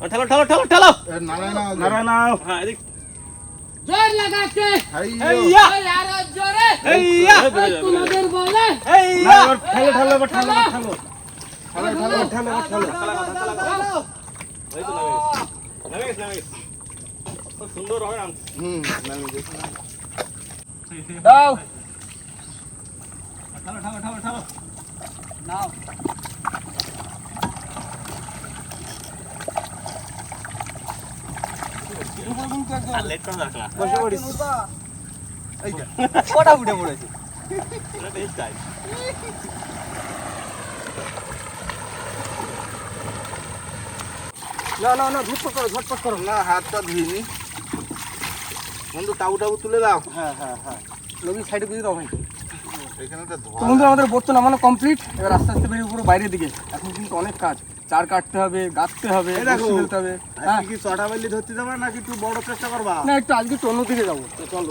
ঠেলো ঠেলো ঠেলো ঠেলো নারায়ণ হ্যাঁ এদিক जोर लगा के হেইয়া यार जोरे হেইয়া तुम्हारे बोले হেইয়া ঠেলো ঠেলো ঠেলো ঠেলো এই তো নামিস খুব সুন্দর হবে আম दाओ ঠেলো ঠেলো ঠেলো ঠেলো नाओ আর লেট করে রাখ না বসে পড়িস छोटा उठे पड़ेছে এটা বেশ চাই না না না ঝটপট করো না হাতটা ধুইনি বন্ধু টাউ তুলে দাও হ্যাঁ লগি সাইডে দিয়ে দাও ভাই এখানে একটা তো বন্ধু আমাদের বোট তো নামানো কমপ্লিট এবার আস্তে আস্তে বেরিয়ে পুরো বাইরের দিকে এখন কিন্তু অনেক কাজ চার কাটতে হবে গাঁথতে হবে এই দেখো। বসি ফেলতে হবে হ্যাঁ কি চটা বেলি ধরতে যাবে নাকি একটু বড় চেষ্টা করবা না একটু আজকে একটু অন্য দিকে যাবো চলো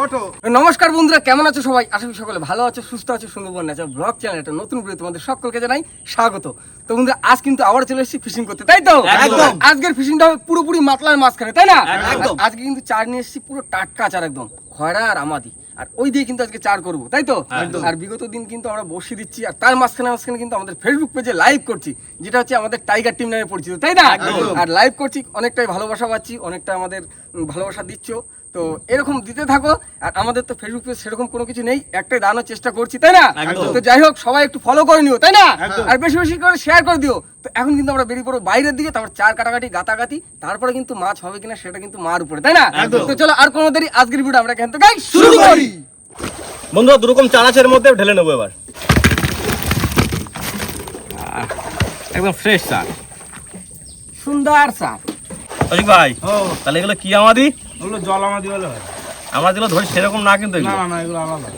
ওঠো নমস্কার বন্ধুরা, কেমন আছো সবাই? আশা করি সকলে ভালো আছো, সুস্থ আছো। সুন্দরবন ন্যাচার ব্লগ চ্যানেল একটা নতুন ভিডিও তোমাদের সকলকে জানাই স্বাগত। তো বন্ধুরা আজ কিন্তু আবার চলে এসেছি ফিশিং করতে, তাই তো? একদম। আজকের ফিশিংটা হবে পুরোপুরি মাতলার মাঝখানে, তাই না? একদম। আজকে কিন্তু চার নিয়ে এসেছি পুরো টাটকা চার, একদম খয়রা আর আমাদি, আর ওই দিয়ে কিন্তু আজকে চার করবো, তাই তো? একদম। আর বিগত দিন কিন্তু আমরা বসিয়ে দিচ্ছি, আর তার মাঝখানে কিন্তু আমাদের ফেসবুক পেজে লাইভ করছি, যেটা হচ্ছে আমাদের টাইগার টিম নামে পরিচিত, তাই না? একদম। আর লাইভ করছি, অনেকটাই ভালোবাসা পাচ্ছি, অনেকটা আমাদের ভালোবাসা দিচ্ছ। তো এরকম দিতে থাকো। আর আমাদের তো ফেসবুক পেজ সেরকম কোনো কিছু নেই, একটাই দানোর চেষ্টা করছি, তাই না? একদম। তো যাই হোক, সবাই একটু ফলো করে নিও, তাই না? একদম। আর বেশি বেশি করে শেয়ার করে দিও। তো এখন কিন্তু আমরা বেরিয়ে পড়বো বাইরের দিকে, তারপর চার কাটাকাটি গাতাগাতি, তারপরে কিন্তু মাছ হবে কিনা সেটা কিন্তু মার উপরে, তাই না? একদম। তো চলো আর কোনো দেরি, আজকের ভিডিও আমরা এখান থেকে শুরু করি। বন্ধুরা দুরকম চার আছে এর মধ্যে ঢেলে নেবো এবার একদম ফ্রেশ চার সুন্দর স্যার। অজিক ভাই তাহলে এগুলো কি আমাদি ওগুলো জল আমাদি বলে হয় আমরা যেগুলো ধরি সেরকম না কিন্তু না এগুলো না এগুলো আলাদা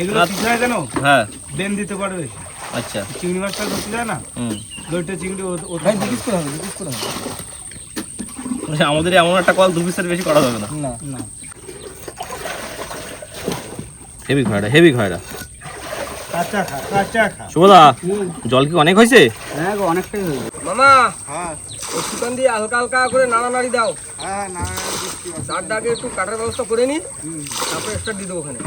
এগুলো না। কি হয় জানো হ্যাঁ দেন দিতে পারে বেশি আচ্ছা চিংড়ি মাছটা ধরতে যায় না হুম দুইটা চিংড়ি ভাই জিজ্ঞেস করে হবে, জিজ্ঞেস করে হবে। মানে আমাদের এমন একটা কল দু পিসের বেশি করা যাবে না না না হেভি খয়রা কাঁচা খা শুভদা জল কি অনেক হয়েছে হ্যাঁ গো অনেকটাই হয়ে গেছে মামা, হ্যাঁ ওই সুতান দিয়ে হালকা হালকা করে নাড়ানাড়ি দাও। হ্যাঁ না দিচ্ছি চারটা আগে একটু কাটার ব্যবস্থা করে নি, তারপর স্টার্ট দিয়ে দেবো ওখানে।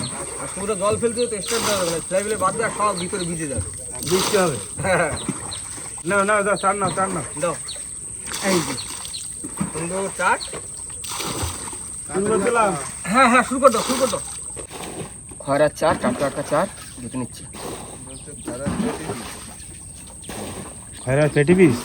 আর পুরো জল ফেলতে তো স্টার্ট দেওয়া যাবে না, ফ্লাই ফেলে বাদ দিয়ে সব ভিতরে ভিজে যাবে। দিচ্ছি হবে হ্যাঁ, না না দাও চার না দাও। এই যে সুন্দর চাট। তুলবো দিলাম হ্যাঁ শুরু কর দাও, খয়রার চার, টাটকা চার দেখে নিচ্ছি। খয়রা পেটি পিস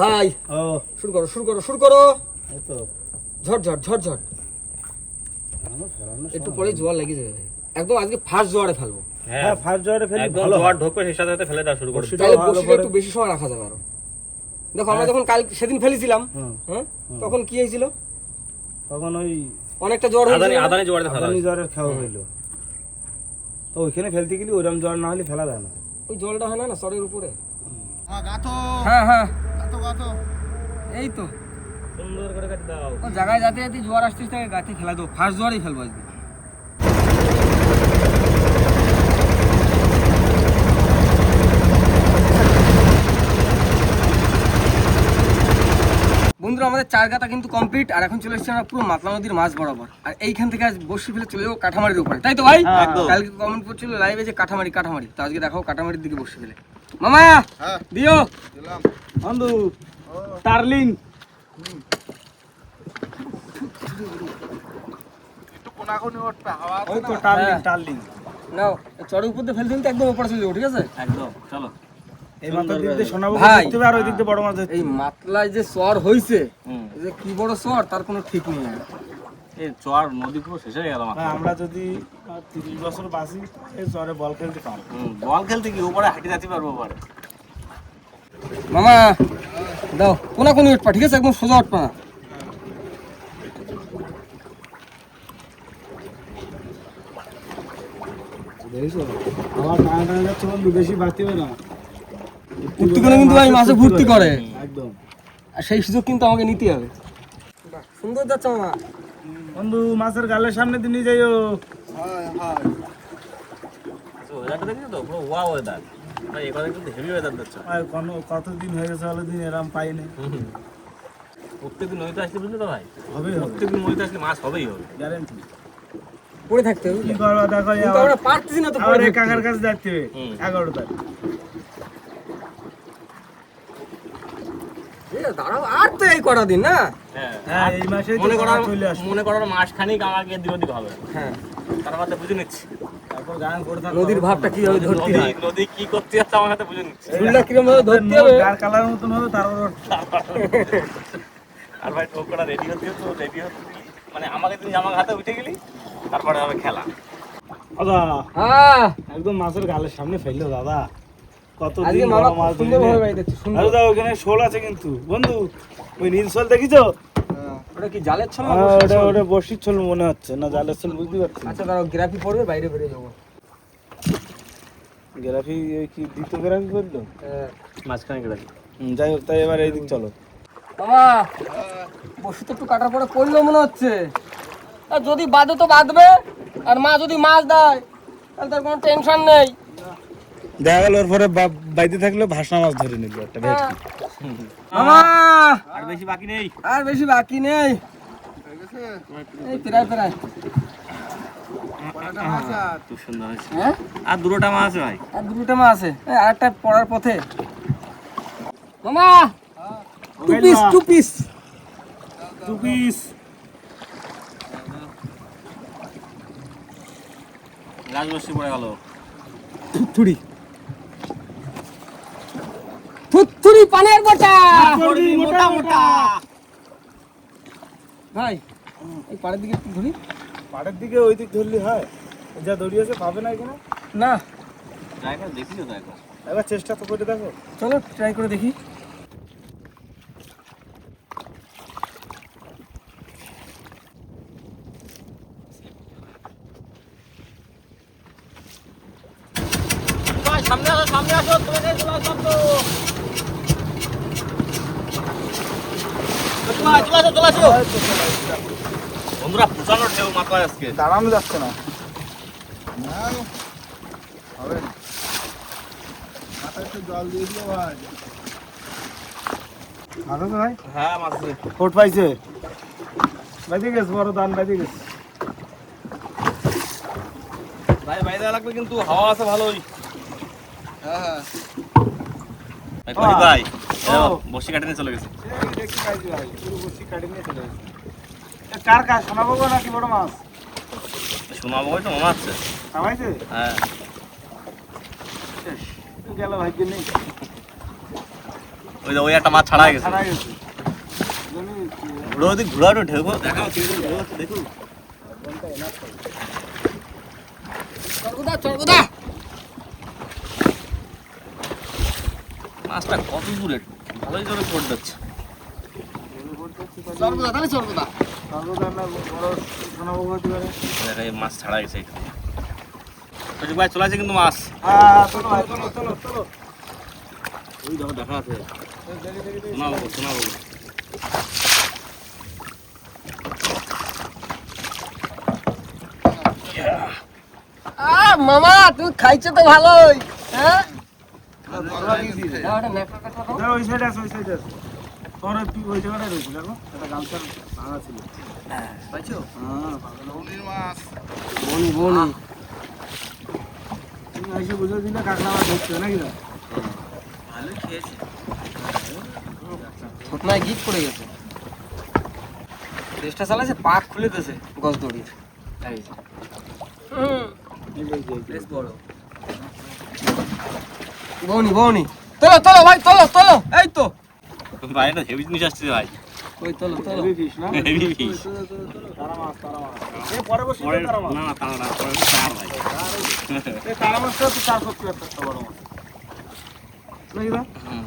ভাই ও শুরু করো। এই তো ঝট একটু পরে জোয়ার লেগে যাবে ভাই। একদম আজকে ফার্স্ট জোয়ারে ফেলবো। হ্যাঁ ফার্স্ট জোয়ারে ফেলি একদম ভালো জোয়ার ঢোকবে সেই সাথে সাথে ফেলে দেওয়া শুরু করবে বড়শিটা তাহলে ভালো বসিটা করে একটু বেশি সময় রাখা যাবে আরো। দেখো আমরা যখন সেদিন ফেলেছিলাম, হ্যাঁ তখন কি হয়েছিল, তখন ওই অনেকটা জ্বর হয়েছিল। আদানি জোয়ারে ফেলা আদানি জ্বরের খাওয়া হইলো তো ওইখানে ফেলতে গেলে ওইরকম জ্বর না হলে ফেলা যায় না ওই জলটা হয় না সরের উপরে। হ্যাঁ এই তো সুন্দর করে কাটি দাও ও জায়গায় যাতে জোয়ার আসছিস তাকে গাছে খেলা দেবো, ফার্স্ট জোয়ারই ফেলবো আজকে। বন্ধুরা আমাদের চার গাতা কিন্তু কমপ্লিট, আর এখন চলে এসেছে আমরা পুরো মাতলা নদীর মাছ বরাবর। আর এইখান থেকে আজ বসি ফেলে চলে যাবো কাঠামারির উপরে, তাই তো ভাই? একদম। কালকে কমেন্ট করছিল লাইভে যে কাঠামারি, তো আজকে দেখাও কাঠামারির দিকে বসে ফেলে। মামা দিও বন্ধু টার্লিং ওই তো টার্লিং নাও চড়ের উপর দিয়ে ফেলতে ফেলতে একদম উপরে চলে যাবো, ঠিক আছে? একদম চলো এই মাথার দিক দিয়ে শোনাবো ভাই। দেখতে হবে আর ওই দিক দিয়ে বড় মাছ ধরতে এই মাতলায় যে চর হইছে, হুম এই যে কি বড় চর তার কোনো ঠিক নেই। এই চর নদী পুরো শেষ হয়ে গেল হবে। আমরা যদি 30 বছর বাঁচি এই জ্বরে বল খেলতে পারবো বল খেলতে কি উপরে হাঁটি যাতে পারবো পরে মামা দাও কোনা কোনি উঠপা, ঠিক আছে? একদম সোজা উঠপা না। আমার টানা টানা যাচ্ছে বন্ধু, বেশি বাড়তি হবে না। ফুর্তি করে কিন্তু ভাই মাছে ফুর্তি করে, একদম। আর সেই সুযোগ কিন্তু আমাকে নিতে হবে। সুন্দর যাচ্ছে মামা। বন্ধু মাছের গালের সামনে দিয়ে নিয়ে যাইও। হয় হয় ওয়েদারটা দেখি তো পুরো ওয়া ওয়েদার ভাই, এখানে কিন্তু হেভি ওয়েদার দিচ্ছে। আর কতদিন হয়ে গেছে ভালো দিন এরম পাইনি। প্রত্যেকদিন নদীতে আসলে বুঝলি তো ভাই, হবে হবে প্রত্যেকদিন নদীতে আসলে মাছ হবেই হবে। গ্যারেন্টি। পড়ে থাকতে হবে, কি করবো দেখো, কিন্তু আমরা পারতেছি না তো আবার পড়ে এই থাকতে। কাকার কাছে যাইতে হবে 11 তারিখ। দাঁড়াও, আর তো এই কটা দিন না। হ্যাঁ এই মাসেই তো চলে আসবে। মনে করার মাস খানিক আমাকে দিক ওদিক হবে, হ্যাঁ, তার মধ্যে বুঝে নিচ্ছি তারপর গান করে থাকো। নদীর ভাবটা কিভাবে ধরতে হয়, নদী কি করতে যাচ্ছে আমার হাতে বুঝে নিচ্ছি। চুলটা কিরকম ভাবে ধরতে হবে। গার কালার মতন হবে তারপর আর ভাই টোকরা রেডি হতে তো রেডি হতে দিলি, মানে আমাকে তুই আমার হাতে উঠে গেলি, তারপরে হবে খেলা। দাদা হ্যাঁ, একদম মাছের গালের সামনে ফেললো দাদা। কত আজকে দিন মামা বড় মাছ সুন্দর ধরিনি। ভাবে বাইতেছে, সুন্দর। আরে দাদা ওখানে শোল আছে কিন্তু বন্ধু, ওই নীল শোল দেখিছো? ওটা কি জালের ছল না হ্যাঁ, বড়শির ওটা ছল? ওটা বর্ষির শোল মনে হচ্ছে না, জালের শোল বুঝতে পারছি না। আচ্ছা দাঁড়াও, গ্রাফি পড়বে, বাইরে বেরিয়ে যাবো। গ্রাফি কি দ্বিতীয় গ্রাফি করলো? মাঝখানে গেলাম যাই হোক, তাই এবার এইদিক চলো। মামা বসে তো একটু কাটার পরে পড়লো মনে হচ্ছে। আর যদি বাঁধে তো বাঁধবে, আর মা যদি মাছ দেয় তাহলে তার কোনো টেনশন নেই। দেখা গেল ওর পরে বাইতে থাকলে ভাসনা মাছ ধরে নিল একটা ভেটকি। মামা আর বেশি বাকি নেই। আর বেশি বাকি নেই, এই প্রায় প্রায়। খুব সুন্দর হয়েছে। হ্যাঁ, আর দুটোটা মাছ আছে ভাই। আর দুটো মাছ আছে, এই আরেকটা পড়ার পথে। মামা টু পিস, টু পিস। দু পিস। গাছ বসে পড়ে গেল। থুড়ি থুড়ি পানের বোটা। মোটা মোটা। ভাই এই পাড়ের দিকে একটু ধরি। পাড়ের দিকে ওই দিক ধরলে হয়? যা দড়িয়েছে পাবে না এখানে। না, জায়গা দেখিও তো একবার। একবার চেষ্টা তো করে দেখো। চলো ট্রাই করে দেখি। সামনে আসো, সামনে আসো, চলে আসো, চলে আসো। বন্ধুরা প্রচন্ড ঢেউ মাথায় আজকে। দাঁড়ানো যাচ্ছে না। হবে না, মাথায় একটু জল দিয়ে দিও ভাই। মাছ আছে ভাই? হ্যাঁ মাছ আছে। কোট পাইছে? বাইতে গেছে, বড় দান বাইতে গেছে। ভাই বাইরে লাগবে কিন্তু হাওয়া আছে ভালোই। হ্যাঁ ভাই করি ভাই, ও। বসি কাটে নিয়ে চলে গেছে। দেখি পাইছে ভাই, পুরো বসি কাটে নিয়ে চলে গেছে। কার কাজ শোনাবো গো নাকি বড় মাছ? শোনাবো ওই তো মামা আছে। খাওয়াইছে? হ্যাঁ গেল ভাগ্যে নেই, ওই যে ওই একটা মাছ ছাড়া গেছে। ছাড়া গেছে। ঘুরো ওদিক, ঘুরো একটু ঢেউ দেখাও, ঢেউ আছে দেখুন। চরগুদা চরগুদা। মাছটা কত দূরে, ভালোই জোরে পড়ে যাচ্ছে। চরগুদা তাহলে চরগুদা। সর্বদার না বড় শোনাবো হতে পারে। দেখা এই মাছ ছাড়া গেছে এখানে। তো ভাই চলে আসে কিন্তু মাছ। হ্যাঁ, চলো ভাই, চলো চলো চলো। ওই দেখো দেখা আছে। শোনাবো শোনাবো। মামা তুমি খাইছো তো ভালোই। হ্যাঁ, দাও ওটা নেকড়া কাটা দাও। ওই সাইড আছে, ওই সাইড আছে। তোর ওই জায়গাটা রয়েছে দেখো, একটা গামছার ভাঙা ছিল। পাইছো? হ্যাঁ, নদীর মাছ। বনি বনি। তুমি এসে বুঝে দিলে কাঁকড়া মাছ ধরছে নাকি না? ভালোই খেয়েছে। ছোটনায় গিট পড়ে গেছে। চেষ্টা চালাচ্ছে, পাক খুলে দিয়েছে গজ দড়ির। বেশ বড় বনি বনি। তোলো তোলো ভাই, তোলো তোলো। এই তো ভাই এটা হেভি জিনিস আসছে ভাই। ওই তোলো তোলো। হেভি ফিশ না? Heavy fish. তারা মাছ, তারা মাছ। এই পরে বসে পরে তারা মাছ। না না তারা না, পরে চার ভাই। এই তারা মাছটা তো 4 একটা বড় মাছ। নাকি না? হুম।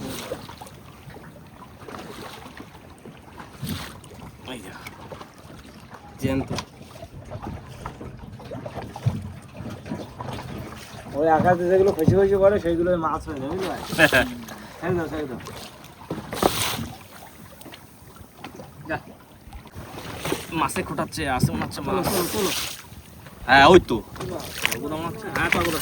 এই যা। জ্যান্ত। ওই আকাশে যেগুলো খসে খসে পড়ে সেইগুলো মাছ হয়ে যায় বুঝলি ভাই? ছেড়ে দাও ছেড়ে দাও। মাছে খোটাচ্ছে আসে মনে হচ্ছে চলো মাছ। চলো চলো হ্যাঁ ওই তো তরগুদা মনে হচ্ছে। হ্যাঁ তরগুদা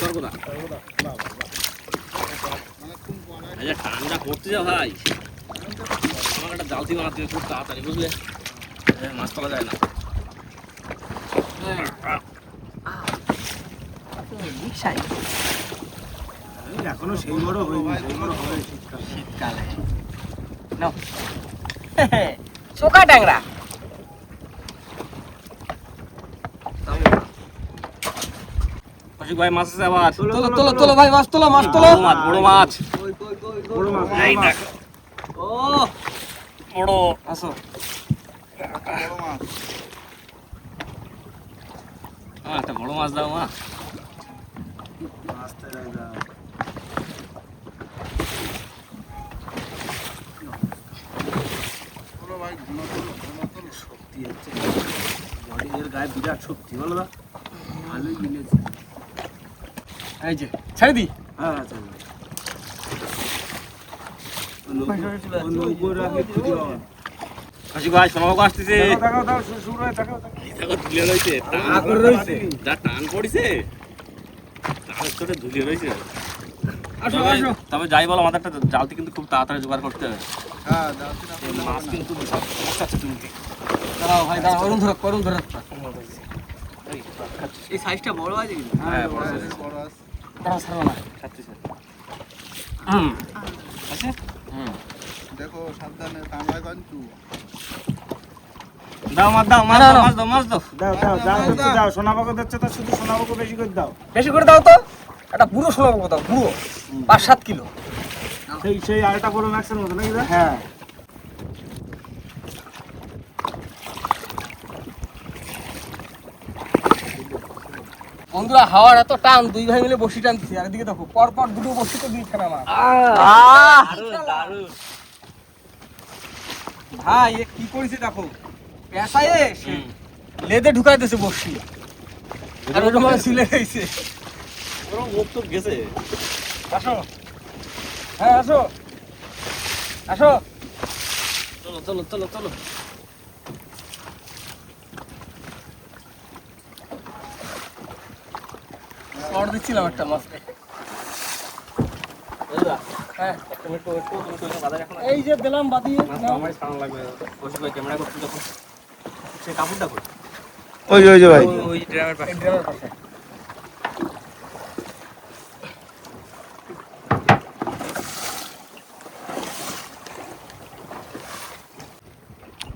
এই যে ঠান্ডা পড়তে যা ভাই, আমাকে একটা জালতি বানাতে হবে খুব তাড়াতাড়ি বুঝলে, মাছ তোলা যায় না। এই এখনো সেই বড় হয়নি, সেই বড় হবে শীতকালে। শীতকালে নাও চোকা ট্যাংরা। কৌশিক ভাই মাছ আছে আবার। তোলো তোলো তোলো ভাই, মাছ তোলো মাছ তোলো। বড় মাছ বড় মাছ। বড় মাছ, এই বড় মাছ। দেখো ও বড়। আসো বড় মাছ। একটা বড় মাছ দাও মা। আস্তে রাখ দাও। তোলো ভাই, ঘন তোলো, ঘন তোলো। শক্তি হচ্ছে বডি, এর গায়ে বিরাট শক্তি বলো না, ভালোই মিলেছে। এই যে ছেড়ে দি। হ্যাঁ আচ্ছা উপরে রাখলে ক্ষতি হবে না। কৌশিক ভাই সোনাবাবু আসতেছে। দেখাও দাও শুরু হয়, দেখাও দেখাও। এই দেখো ধুলিয়ে রয়েছে, আ করে রয়েছে। যা টান পড়িছে টান করে ধুলিয়ে রয়েছে। আসো তবে- আসো। তবে যাই বলো আমাদের একটা জালতি কিন্তু খুব তাড়াতাড়ি জোগাড় করতে হবে। হ্যাঁ, যাচ্ছি না। এই মাছ কিন্তু বিশাল সমস্যা আছে তুমি। দাঁড়াও ভাই দাঁড়াও, অরুণ ধরো অরুণ ধরো। এই সাইজটা বড় আছে কিন্তু। হ্যাঁ বড় হ্যাঁ, size। বড় আছে। দাঁড়াও ছাড়ো না। খাচ্ছিস? হুম আছে হুম দেখো সাবধানে, কামড়ায় কিন্তু। দাও মাছ দাও মাছ না, দাও না। মাছ দাও মাছ দাও। দাও দাও দাও দিচ্ছে, দাও সোনাবাকে দিচ্ছে, তো শুধু সোনাবাকে বেশি করে দাও। বেশি করে দাও তো, একটা বুড়ো শোনাবো দাও, বুড়ো 5-7 কিলো। সেই সেই আরেকটা বড় ম্যাক্সের মতো নাকি দা? হ্যাঁ বন্ধুরা হাওয়ার এত টান, দুই ভাই মিলে বসি টানছি। আর এদিকে দেখো পর পর দুটো বসিতে দুইখানা মাছ। ভাই এ কি করেছে দেখো, পেশায় সে লেদে ঢুকাই দিয়েছে বসি, আর ওটা মানে ছিলে গেছে। ওর মুখ তো গেছে। আসো, হ্যাঁ আসো আসো। চলো চলো চলো চলো। শর্ট দিচ্ছিলাম একটা মাছকে। হ্যাঁ একটা মিনিট ওয়েট করো, তুমি তো বাজারে এখন এই যে দিলাম বাদিয়ে। মাছ তো আমারই সারানো লাগবে। কৌশিক ভাই ক্যামেরা করতে যখন সে কাপড়টা কই? ওই যে ভাই। ওই ড্রামের পাশে। এই ড্রামের পাশে।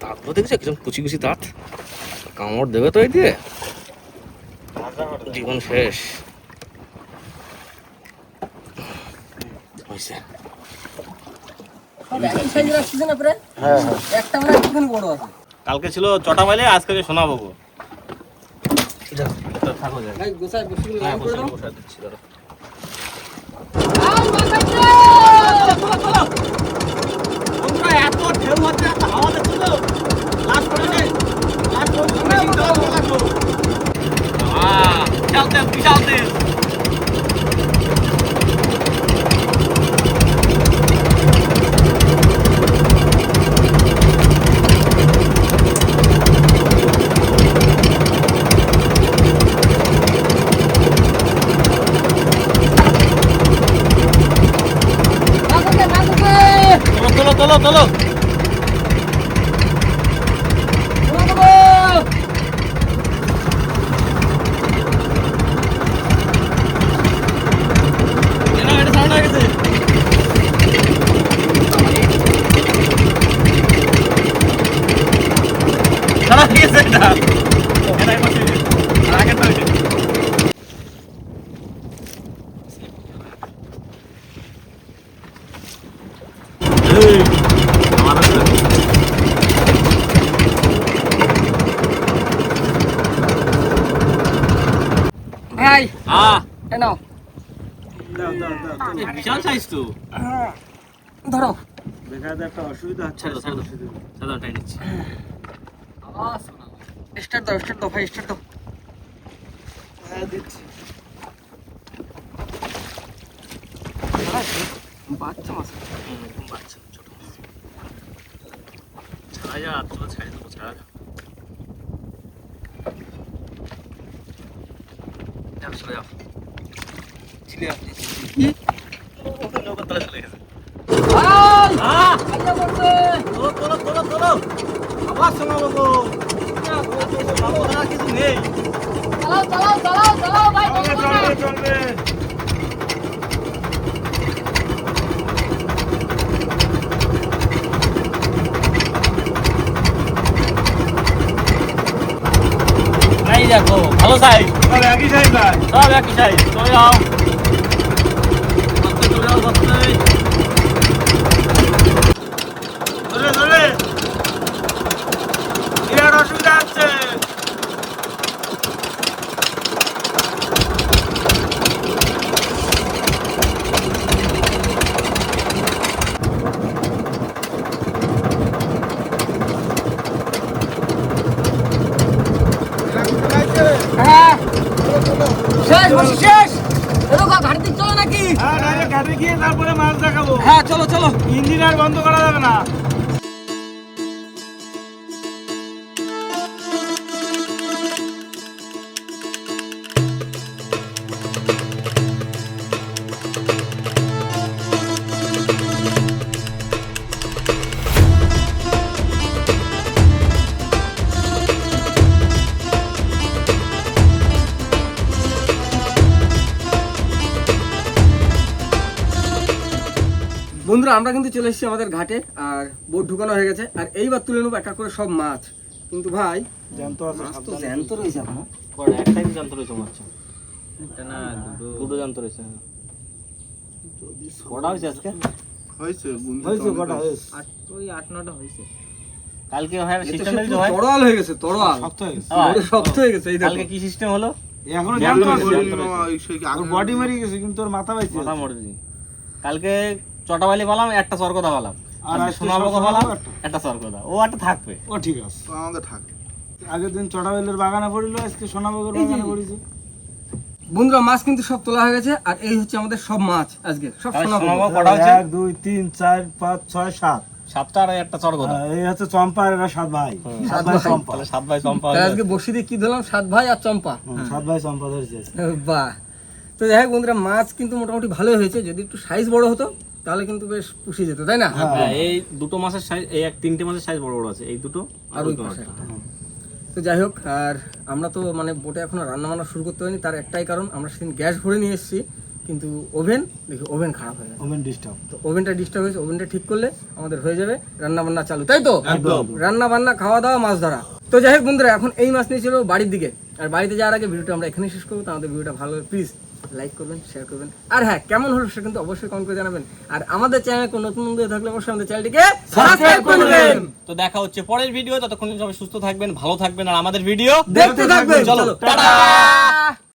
দাঁতগুলো দেখেছো কিরকম কুচি কুচি দাঁত, কামড় দেবে তো এই দিয়ে জীবন শেষ হয়েছে। সব একই সাইজের আসছে না প্রায়। হ্যাঁ, হ্যাঁ। একটা মানে একটুখানি বড় আছে। কালকে ছিল চটা মাইলে, আজকে শোনাবো গো। থাকো যায়। ভাই গোসাই বসিগুলো হ্যাঁ লাইন করে দাও। বসে দিচ্ছি ধরো। বন্ধুরা এত ঢেউ হচ্ছে, এত হাওয়া দিচ্ছিল, লাস্ট পর্যন্ত লাস্ট পর্যন্ত মেশিন চালানো লাগলো। বিশাল তেল বিশাল তেল। তোলো তোলো তোলো তোলো। এটা এটা সাউন্ড হয়ে গেছে। সারা গেছে এটা। এটাই বসে আর আগে তো হয়েছে। এই আমাদের ভাই এ নাও, দাও দাও দাও দাও। এই বিশাল সাইজ তো। ধরো। দেখাতে একটা অসুবিধা হচ্ছে। ছেড়ে দাও ছেড়ে দাও ছেড়ে দাও, টাই নিচ্ছি। স্টার্ট দাও ভাই, স্টার্ট দাও। হ্যাঁ দিচ্ছি। বাচ্চা মাছ। একদম বাচ্চা ছোট মাছ। ছাড়া যা তোরা ছাড়ি দেবো ছাড়া যা। যাও চলে যাও। চিনে আপনি নৌকার তলায় চলে গেছে। ভাই আইয়া পড়ছে। তোলো তোলো তোলো তোলো আবার শোনাবো গো। বাবু না কিছু নেই। চালাও চালাও চালাও চালাও ভাই। চলবে চলবে। এই দেখো ভালো সাইজ, সব একই সাইজ ভাই। সব একই সাইজ। চলে যাও বস্তায় চলে যাও বস্তায়। ধরে ধরে বিরাট অসুবিধা হচ্ছে। হ্যাঁ শেষ বসি শেষ। এরকম ঘাটতি চলো নাকি? হ্যাঁ ডাইরেক্ট ঘাটে গিয়ে তারপরে মাছ দেখাবো। হ্যাঁ চলো চলো। ইঞ্জিন আর বন্ধ করা যাবে না। বন্ধুরা আমরা কিন্তু চলে এসেছি আমাদের ঘাটে, আর বোট ঢুকানো হয়ে গেছে, আর এইবার তুলে নেবো একটা করে সব মাছ। কিন্তু ভাই জ্যান্ত আছে মাছ তো সাবধানে। জ্যান্ত রয়েছে এখনো। বড় একটাই জানতে রয়েছে মাছ। এটা না দুটো জানতে রয়েছে। কটা হয়েছে আজকে? হয়েছে হয়েছে কটা হয়েছে? ওই 8-9টা হয়েছে। কালকে হয় এ তো সিস্টেম সব কিছু হয়? তরোয়াল হয়ে গেছে, তরোয়াল শক্ত হয়ে গেছে। বড় শক্ত হয়ে গেছে। এই দেখো কালকে কি সিস্টেম হলো? এখনো জ্যান্ত জ্যান্ত আছে। রয়েছে। ওর বডি মেরে গেছে কিন্তু ওর মাথা পাইছে। মাথা মরে দিই। কালকে চটাবালি পালাম, একটা সরকদা পালাম। আর আর আজকে সোনাবগা সব পালাম, একটা। একটা সরকদা। ও একটা থাকবে। ও ঠিক আছে। আমাদের থাকে। আগের দিন চটাবেলের বাগানে পড়িল, আজকে সোনাবাগের এই যে। বাগানে পড়েছে। বন্ধুরা মাছ কিন্তু সব তোলা হয়ে গেছে, আর এই হচ্ছে আমাদের সব মাছ আজকে সব তাহলে সোনা সোনাবগা পাবো। কটা হয়েছে? 1 2 3 4 5 6 7। সাতটা আর একটা সরকদা। এই হচ্ছে চম্পা আর এরা 7 ভাই। হুম। 7 ভাই চম্পা। তাহলে 7 ভাই চম্পা তাহলে হয়ে আজকে বসি দিয়ে কি ধরলাম? 7 ভাই আর চম্পা। 7 ভাই চম্পা ধরেছে। বাহ। তো যাই হোক বন্ধুরা মাছ কিন্তু মোটামুটি ভালোই হয়েছে। যদি একটু সাইজ বড় হতো তাহলে কিন্তু বেশ পুষে যেত, তাই না? হ্যাঁ, এই দুটো মাছের সাইজ, এই তিনটে মাছের সাইজ বড় বড় আছে। এই দুটো আর ওই পাশে একটা। তো যাই হোক, আর আমরা তো মানে বোটে এখনো রান্না বান্না শুরু করতে পারিনি। তার একটাই কারণ, আমরা সেদিন গ্যাস ভরে নিয়ে এসেছি, কিন্তু ওভেন দেখি ওভেন খারাপ হয়ে গেছে। Women disturb. তো ওভেনটা ডিস্টার্ব হয়েছে, ওভেনটা ঠিক করলে আমাদের হয়ে যাবে রান্না বান্না চালু, তাই তো? একদম। রান্না বান্না, খাওয়া দাওয়া, মাছ ধরা। তো যাই হোক বন্ধুরা, এখন এই মাছ নিয়ে চলো বাড়ির দিকে। আর বাড়িতে যাওয়ার আগে ভিডিওটা আমরা এখানেই শেষ করবো। তো আমাদের ভিডিওটা ভালো লাগে প্লিজ লাইক করবেন, শেয়ার করবেন, আর হ্যাঁ কেমন হলো সেটা কিন্তু অবশ্যই কমেন্ট করে জানাবেন। আর আমাদের চ্যানেলে কোনো নতুন বন্ধু থাকলে অবশ্যই আমাদের চ্যানেলটিকে সাবস্ক্রাইব করে দেবেন। তো দেখা হচ্ছে পরের ভিডিও। ততক্ষণ সবাই সুস্থ থাকবেন, ভালো থাকবেন, আর আমাদের ভিডিও দেখতে থাকবেন। চলো, টাটা।